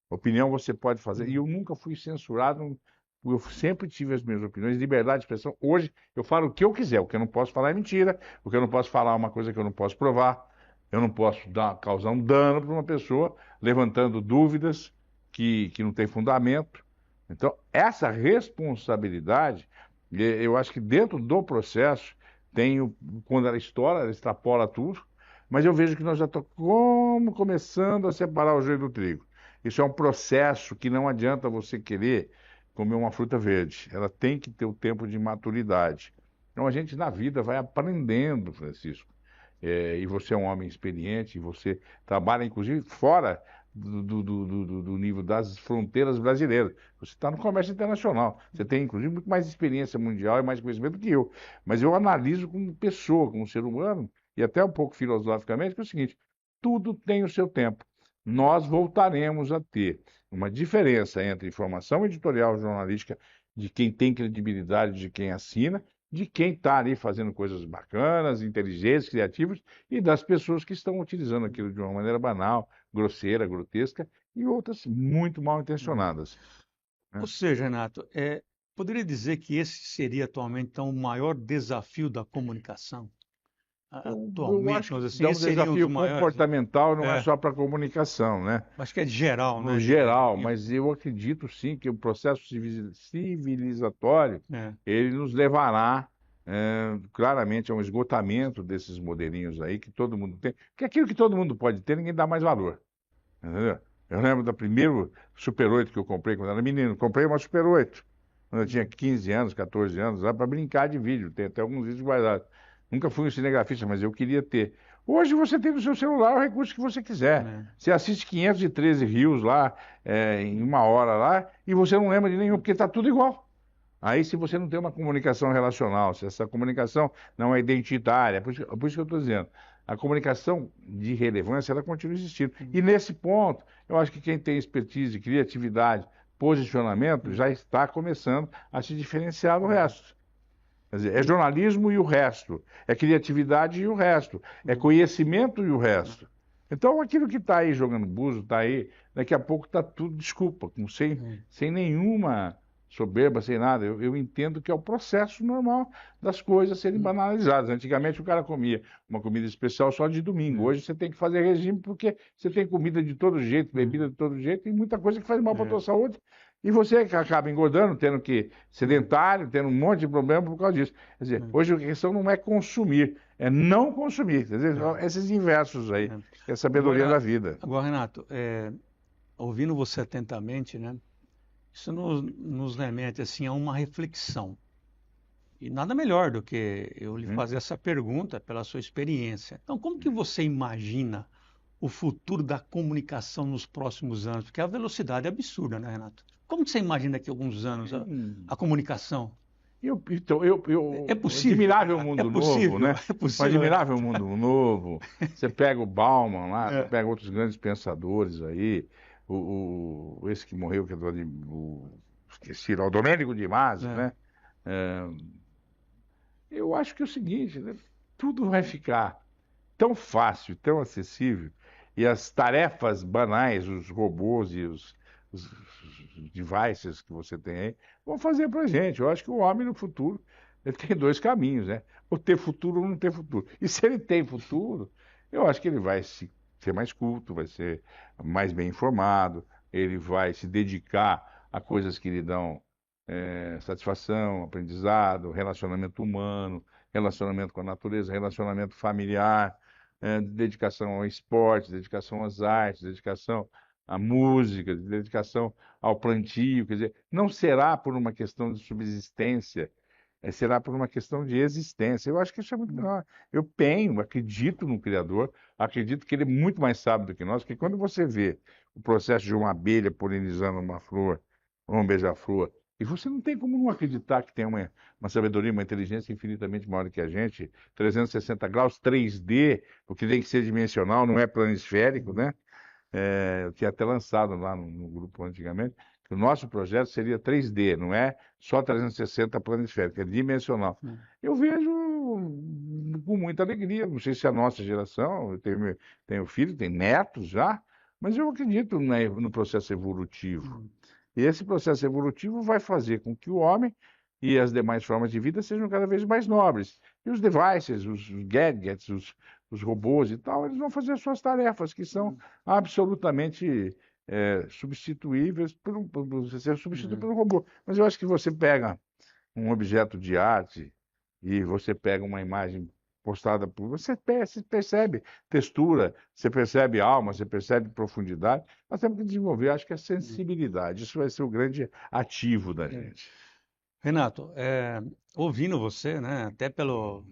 Opinião você pode fazer, e eu nunca fui censurado, eu sempre tive as minhas opiniões, liberdade de expressão. Hoje eu falo o que eu quiser, o que eu não posso falar é mentira, o que eu não posso falar é uma coisa que eu não posso provar, eu não posso causar um dano para uma pessoa, levantando dúvidas que não tem fundamento. Então, essa responsabilidade, eu acho que dentro do processo, quando ela estoura, ela extrapola tudo, mas eu vejo que nós já estamos começando a separar o joio do trigo. Isso é um processo que não adianta você querer comer uma fruta verde. Ela tem que ter o tempo de maturidade. Então a gente na vida vai aprendendo, Francisco. E você é um homem experiente, e você trabalha inclusive fora do nível das fronteiras brasileiras. Você está no comércio internacional. Você tem inclusive muito mais experiência mundial e mais conhecimento do que eu. Mas eu analiso como pessoa, como ser humano, e até um pouco filosoficamente, que é o seguinte: tudo tem o seu tempo. Nós voltaremos a ter uma diferença entre informação editorial jornalística de quem tem credibilidade, de quem assina, de quem está ali fazendo coisas bacanas, inteligentes, criativas, e das pessoas que estão utilizando aquilo de uma maneira banal, grosseira, grotesca, e outras muito mal intencionadas. Ou seja, Renato, poderia dizer que esse seria atualmente então, o maior desafio da comunicação? Eu acho que assim, um desafio comportamental não é só para a comunicação, né? Acho que é de geral, né? No geral, mas eu acredito sim que o processo civilizatório, ele nos levará claramente a um esgotamento desses modelinhos aí que todo mundo tem. Porque aquilo que todo mundo pode ter, ninguém dá mais valor. Entendeu? Eu lembro do primeiro Super 8 que eu comprei quando era menino. Comprei uma Super 8, quando eu tinha 15 anos, 14 anos, lá para brincar de vídeo. Tem até alguns vídeos guardados. Nunca fui um cinegrafista, mas eu queria ter. Hoje você tem no seu celular o recurso que você quiser. Você assiste 513 rios lá, em uma hora lá, e você não lembra de nenhum, porque está tudo igual. Aí se você não tem uma comunicação relacional, se essa comunicação não é identitária, por isso que eu estou dizendo, a comunicação de relevância, ela continua existindo. E nesse ponto, eu acho que quem tem expertise, criatividade, posicionamento, já está começando a se diferenciar do resto. Quer dizer, é jornalismo e o resto, é criatividade e o resto, é conhecimento e o resto. Então, aquilo que está aí jogando buzo, está aí, daqui a pouco está tudo, desculpa, sem nenhuma soberba, sem nada. Eu entendo que é o processo normal das coisas serem banalizadas. Antigamente o cara comia uma comida especial só de domingo. Hoje você tem que fazer regime porque você tem comida de todo jeito, bebida de todo jeito, e muita coisa que faz mal para a tua saúde, E você que acaba engordando, tendo que sedentário, tendo um monte de problema por causa disso. Quer dizer, hoje a questão não é consumir, é não consumir. Quer dizer, esses inversos aí, que é a sabedoria da vida. Agora, Renato, ouvindo você atentamente, né, isso nos remete assim, a uma reflexão. E nada melhor do que eu lhe fazer essa pergunta pela sua experiência. Então, como que você imagina o futuro da comunicação nos próximos anos? Porque a velocidade é absurda, né, Renato? Como que você imagina daqui a alguns anos a comunicação? É possível. Admirável mundo novo, né? É possível. Um admirável mundo novo. Você pega o Bauman lá, você pega outros grandes pensadores aí, esse que morreu, que é esqueci, o Domênico de Masi, né? Eu acho que é o seguinte, né? Tudo vai ficar tão fácil, tão acessível, e as tarefas banais, os robôs e os devices que você tem aí, vão fazer pra gente. Eu acho que o homem no futuro, ele tem dois caminhos, né? Ou ter futuro ou não ter futuro. E se ele tem futuro, eu acho que ele vai ser mais culto, vai ser mais bem informado, ele vai se dedicar a coisas que lhe dão satisfação, aprendizado, relacionamento humano, relacionamento com a natureza, relacionamento familiar, dedicação ao esporte, dedicação às artes, dedicação à música, dedicação ao plantio. Quer dizer, não será por uma questão de subsistência, será por uma questão de existência. Eu acho que isso é muito melhor. Eu acredito no Criador, acredito que ele é muito mais sábio do que nós, porque quando você vê o processo de uma abelha polinizando uma flor, ou um beija-flor, e você não tem como não acreditar que tem uma sabedoria, uma inteligência infinitamente maior que a gente, 360 graus, 3D, porque tem que ser dimensional, não é planisférico, né? Eu tinha até lançado lá no grupo antigamente, que o nosso projeto seria 3D, não é só 360 planisférico, é dimensional. Eu vejo com muita alegria, não sei se é a nossa geração, eu tenho filho, tenho netos já, mas eu acredito no processo evolutivo. E esse processo evolutivo vai fazer com que o homem e as demais formas de vida sejam cada vez mais nobres. E os devices, os gadgets, os robôs e tal, eles vão fazer as suas tarefas, que são absolutamente substituíveis ser substituído pelo robô. Mas eu acho que você pega um objeto de arte e você pega uma imagem postada por você percebe textura, você percebe alma, você percebe profundidade. Nós temos que desenvolver, acho que a sensibilidade. Isso vai ser o grande ativo da gente. Renato, ouvindo você, né, até pelo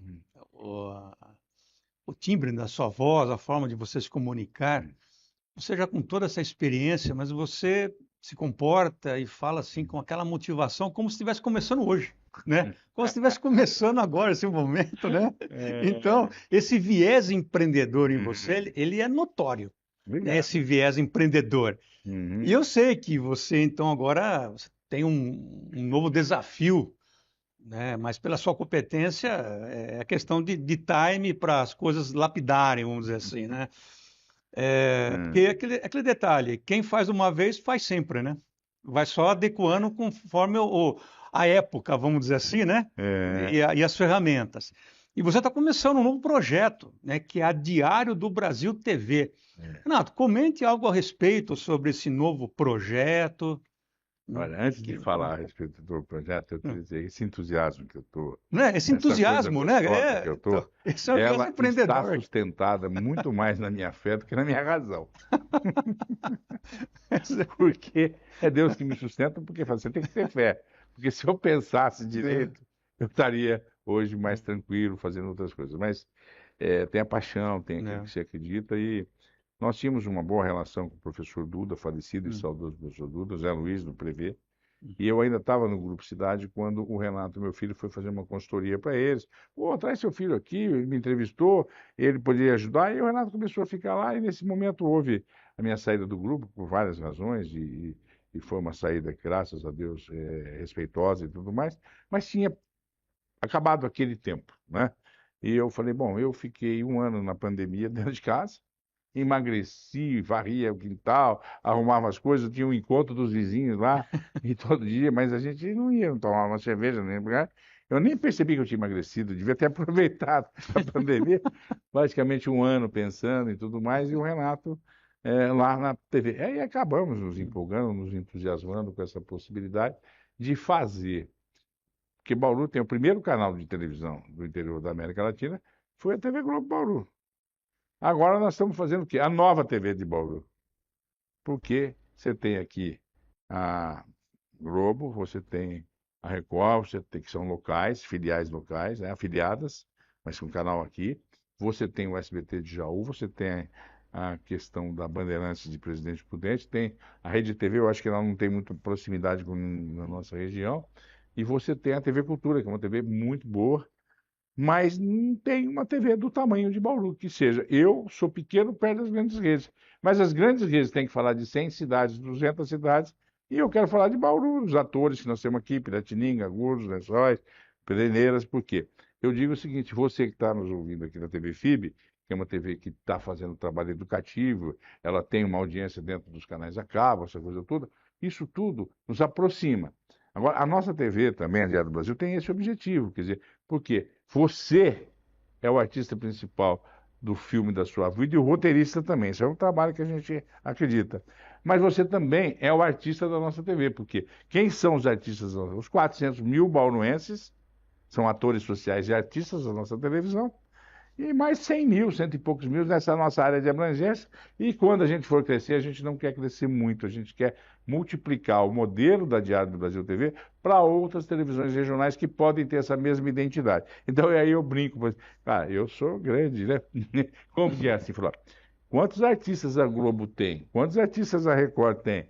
o timbre da sua voz, a forma de você se comunicar, você já com toda essa experiência, mas você se comporta e fala assim com aquela motivação como se estivesse começando hoje, né? Como se estivesse começando agora, esse momento, né? Então, esse viés empreendedor em você, ele é notório, né? Esse viés empreendedor. E eu sei que você, então, agora você tem um novo desafio, né? Mas pela sua competência, é a questão de time para as coisas lapidarem, vamos dizer assim, né? Porque aquele detalhe, quem faz uma vez, faz sempre, né? Vai só adequando conforme a época, vamos dizer assim, né? E as ferramentas. E você está começando um novo projeto, né? Que é a Diário do Brasil TV. Renato, comente algo a respeito sobre esse novo projeto. Olha, antes de falar a respeito do projeto, eu queria dizer, esse entusiasmo que eu estou... Né? Esse entusiasmo, né? Que eu tô, esse é o ela empreendedor. está sustentada muito mais na minha fé do que na minha razão. Porque é Deus que me sustenta, porque você tem que ter fé. Porque se eu pensasse direito, eu estaria hoje mais tranquilo, fazendo outras coisas. Mas tem a paixão, tem aquilo que você acredita e... Nós tínhamos uma boa relação com o professor Duda, falecido e saudoso professor Duda, Zé Luiz, do Prevê. E eu ainda estava no Grupo Cidade quando o Renato, meu filho, foi fazer uma consultoria para eles. Traz seu filho aqui, ele me entrevistou, ele poderia ajudar. E o Renato começou a ficar lá e nesse momento houve a minha saída do grupo por várias razões e foi uma saída, graças a Deus, respeitosa e tudo mais. Mas tinha acabado aquele tempo, né? E eu falei, bom, eu fiquei 1 ano na pandemia dentro de casa, emagreci, varria o quintal, arrumava as coisas, tinha um encontro dos vizinhos lá, e todo dia, mas a gente não ia tomar uma cerveja, nem lugar. Eu nem percebi que eu tinha emagrecido, devia ter aproveitado a pandemia, basicamente 1 ano pensando e tudo mais, e o Renato lá na TV. Aí acabamos nos empolgando, nos entusiasmando com essa possibilidade de fazer. Porque Bauru tem o primeiro canal de televisão do interior da América Latina, foi a TV Globo Bauru. Agora nós estamos fazendo o quê? A nova TV de Bauru. Porque você tem aqui a Globo, você tem a Record, você tem que são locais, filiais locais, né, afiliadas, mas com canal aqui. Você tem o SBT de Jaú, você tem a questão da Bandeirantes de Presidente Prudente, tem a Rede TV, eu acho que ela não tem muita proximidade na nossa região, e você tem a TV Cultura, que é uma TV muito boa, mas não tem uma TV do tamanho de Bauru, que seja. Eu sou pequeno perto das grandes redes, mas as grandes redes têm que falar de 100 cidades, 200 cidades, e eu quero falar de Bauru, os atores que nós temos aqui, Piratininga, Gurdos, Lençóis, Pederneiras, por quê? Eu digo o seguinte, você que está nos ouvindo aqui na TV FIB, que é uma TV que está fazendo trabalho educativo, ela tem uma audiência dentro dos canais a cabo, essa coisa toda, isso tudo nos aproxima. Agora, a nossa TV também, a Diário do Brasil, tem esse objetivo, quer dizer, porque você é o artista principal do filme da sua vida e o roteirista também, isso é um trabalho que a gente acredita. Mas você também é o artista da nossa TV, porque quem são os artistas? Os 400 mil bauruenses são atores sociais e artistas da nossa televisão, e mais 100 mil, cento e poucos mil nessa nossa área de abrangência. E quando a gente for crescer, a gente não quer crescer muito, a gente quer multiplicar o modelo da Diário do Brasil TV para outras televisões regionais que podem ter essa mesma identidade. Então, aí eu brinco, cara, eu sou grande, né? Como que é assim? Falar, quantos artistas a Globo tem? Quantos artistas a Record tem?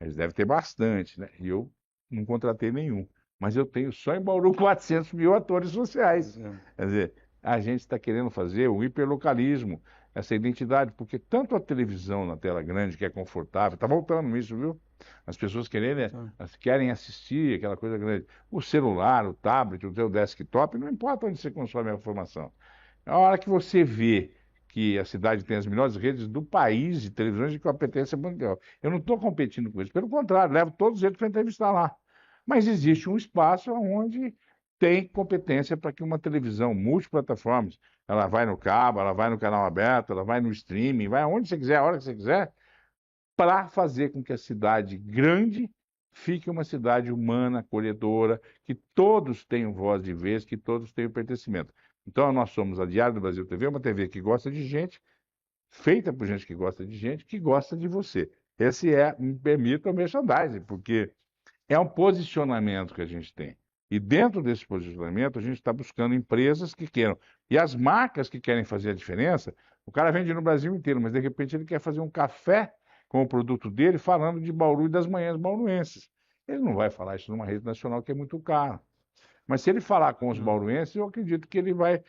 Eles devem ter bastante, né? E eu não contratei nenhum. Mas eu tenho só em Bauru 400 mil atores sociais. Quer dizer, a gente está querendo fazer o hiperlocalismo, essa identidade, porque tanto a televisão na tela grande, que é confortável, está voltando isso, viu? As pessoas querem assistir aquela coisa grande. O celular, o tablet, o seu desktop, não importa onde você consome a informação. A hora que você vê que a cidade tem as melhores redes do país de televisões de competência mundial. Eu não estou competindo com eles, pelo contrário, levo todos eles para entrevistar lá. Mas existe um espaço onde tem competência para que uma televisão multiplataformas, ela vai no cabo, ela vai no canal aberto, ela vai no streaming, vai aonde você quiser, a hora que você quiser, para fazer com que a cidade grande fique uma cidade humana, acolhedora, que todos tenham voz de vez, que todos tenham pertencimento. Então nós somos a Diário do Brasil TV, uma TV que gosta de gente, feita por gente que gosta de gente, que gosta de você. Esse é, me permita, o merchandising, porque é um posicionamento que a gente tem. E dentro desse posicionamento, a gente está buscando empresas que queiram. E as marcas que querem fazer a diferença, o cara vende no Brasil inteiro, mas de repente ele quer fazer um café com o produto dele falando de Bauru e das manhãs bauruenses. Ele não vai falar isso numa rede nacional que é muito caro. Mas se ele falar com os bauruenses, eu acredito que ele vai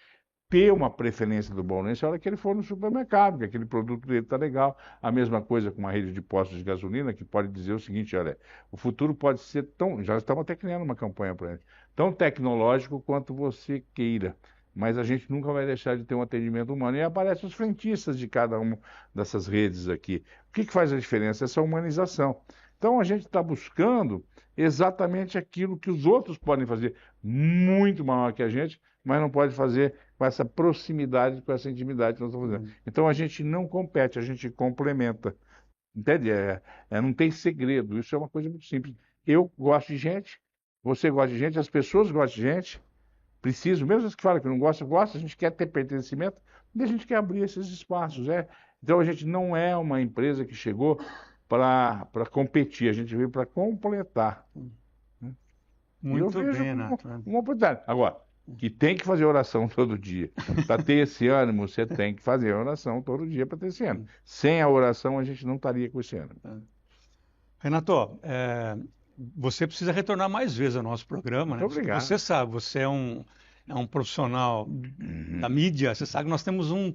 ter uma preferência do bauruense na hora que ele for no supermercado, que aquele produto dele está legal. A mesma coisa com uma rede de postos de gasolina, que pode dizer o seguinte, olha, o futuro pode ser tão, já estamos até criando uma campanha para ele, tão tecnológico quanto você queira, mas a gente nunca vai deixar de ter um atendimento humano. E aparecem os frentistas de cada uma dessas redes aqui. O que faz a diferença? Essa humanização. Então a gente está buscando exatamente aquilo que os outros podem fazer, muito maior que a gente, mas não pode fazer com essa proximidade, com essa intimidade que nós estamos fazendo. Então a gente não compete, a gente complementa. Entende? Não tem segredo, isso é uma coisa muito simples. Eu gosto de gente, você gosta de gente, as pessoas gostam de gente, preciso, mesmo as que falam que não gostam, a gente quer ter pertencimento, e a gente quer abrir esses espaços. Então a gente não é uma empresa que chegou para competir, a gente veio para completar. Muito bem, Nato. Uma oportunidade. Agora, que tem que fazer oração todo dia. Para ter esse ânimo, você tem que fazer oração todo dia para ter esse ânimo. Sem a oração, a gente não estaria com esse ânimo. Renato, você precisa retornar mais vezes ao nosso programa, né? Muito obrigado. Você sabe, você é um profissional da mídia, você sabe que nós temos um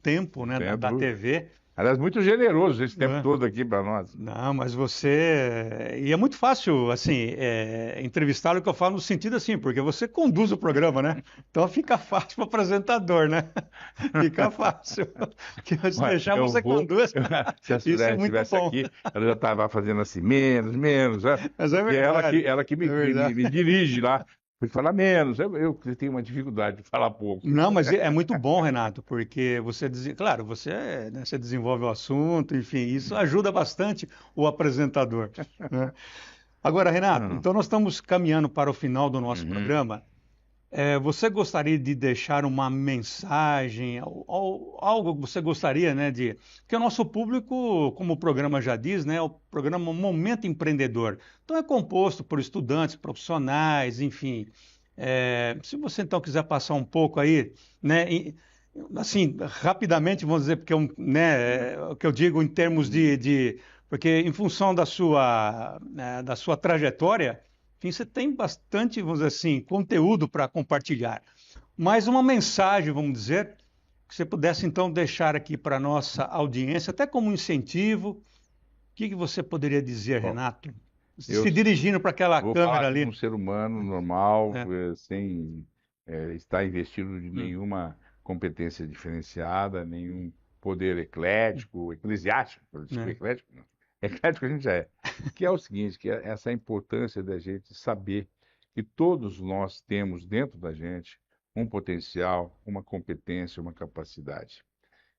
tempo, né, da TV. Aliás, muito generoso esse tempo todo aqui para nós. Não, mas você... E é muito fácil, assim, entrevistá-lo, que eu falo no sentido assim, porque você conduz o programa, né? Então fica fácil para o apresentador, né? Fica fácil. Porque se deixar, você conduz. Se a Suzane estivesse aqui, ela já estava fazendo assim, menos, né? Mas é verdade. E ela que me dirige lá. Fui falar menos. Eu tenho uma dificuldade de falar pouco. Não, mas é muito bom, Renato, porque claro, né, você desenvolve o assunto, enfim, isso ajuda bastante o apresentador, né? Agora, Renato, então nós estamos caminhando para o final do nosso programa. Você gostaria de deixar uma mensagem, algo que você gostaria, né, porque o nosso público, como o programa já diz, né, é o programa Momento Empreendedor. Então é composto por estudantes, profissionais, enfim. Se você então quiser passar um pouco aí, né, assim, rapidamente, vamos dizer, porque o que eu digo em termos porque em função da sua trajetória, enfim, você tem bastante, vamos dizer assim, conteúdo para compartilhar. Mas uma mensagem, vamos dizer, que você pudesse então deixar aqui para a nossa audiência, até como um incentivo. O que você poderia dizer, Renato? Se dirigindo para aquela câmera ali. Um ser humano normal, sem estar investido de nenhuma competência diferenciada, nenhum poder eclético, eclesiástico, eclético não. Eclético a gente já é. Que é o seguinte, que é essa importância da gente saber que todos nós temos dentro da gente um potencial, uma competência, uma capacidade.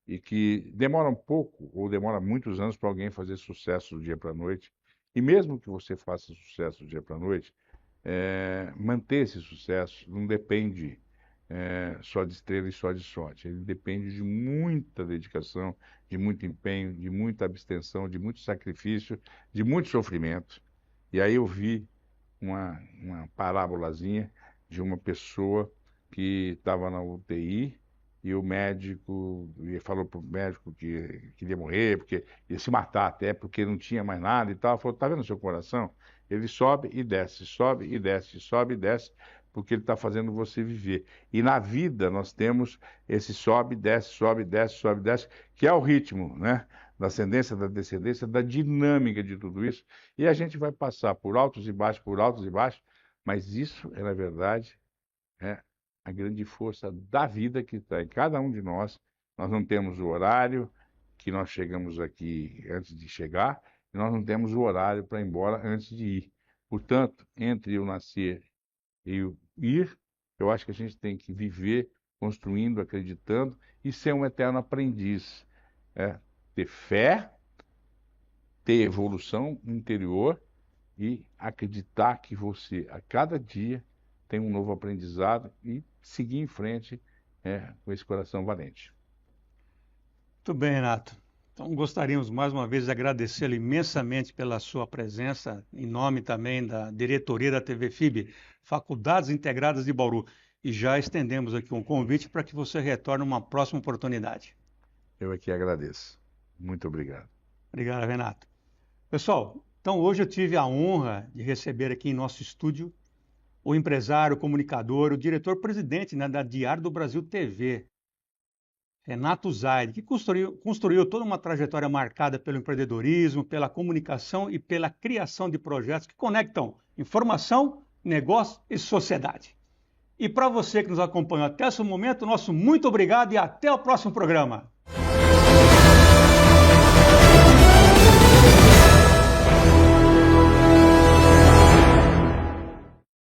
E que demora um pouco ou demora muitos anos para alguém fazer sucesso do dia para a noite. E mesmo que você faça sucesso do dia para a noite, manter esse sucesso não depende só de estrela e só de sorte. Ele depende de muita dedicação, de muito empenho, de muita abstenção, de muito sacrifício, de muito sofrimento. E aí eu vi uma parábolazinha de uma pessoa que estava na UTI e o médico falou para o médico que queria morrer, porque ia se matar até, porque não tinha mais nada e tal. Falou, tá vendo o seu coração? Ele sobe e desce, sobe e desce, sobe e desce, porque ele está fazendo você viver. E na vida nós temos esse sobe, desce, sobe, desce, sobe, desce, que é o ritmo, né? Da ascendência, da descendência, da dinâmica de tudo isso. E a gente vai passar por altos e baixos, mas isso é, na verdade, a grande força da vida que está em cada um de nós. Nós não temos o horário que nós chegamos aqui antes de chegar, e nós não temos o horário para ir embora antes de ir. Portanto, entre o nascer e o ir, eu acho que a gente tem que viver construindo, acreditando e ser um eterno aprendiz. Ter fé, ter evolução interior e acreditar que você, a cada dia, tem um novo aprendizado e seguir em frente com esse coração valente. Muito bem, Renato. Então, gostaríamos mais uma vez de agradecê-lo imensamente pela sua presença, em nome também da diretoria da TV FIB, Faculdades Integradas de Bauru. E já estendemos aqui um convite para que você retorne uma próxima oportunidade. Eu aqui agradeço. Muito obrigado. Obrigado, Renato. Pessoal, então hoje eu tive a honra de receber aqui em nosso estúdio o empresário, o comunicador, o diretor-presidente, né, da Diário do Brasil TV, Renato Zaide, que construiu toda uma trajetória marcada pelo empreendedorismo, pela comunicação e pela criação de projetos que conectam informação, negócio e sociedade. E para você que nos acompanhou até esse momento, nosso muito obrigado e até o próximo programa.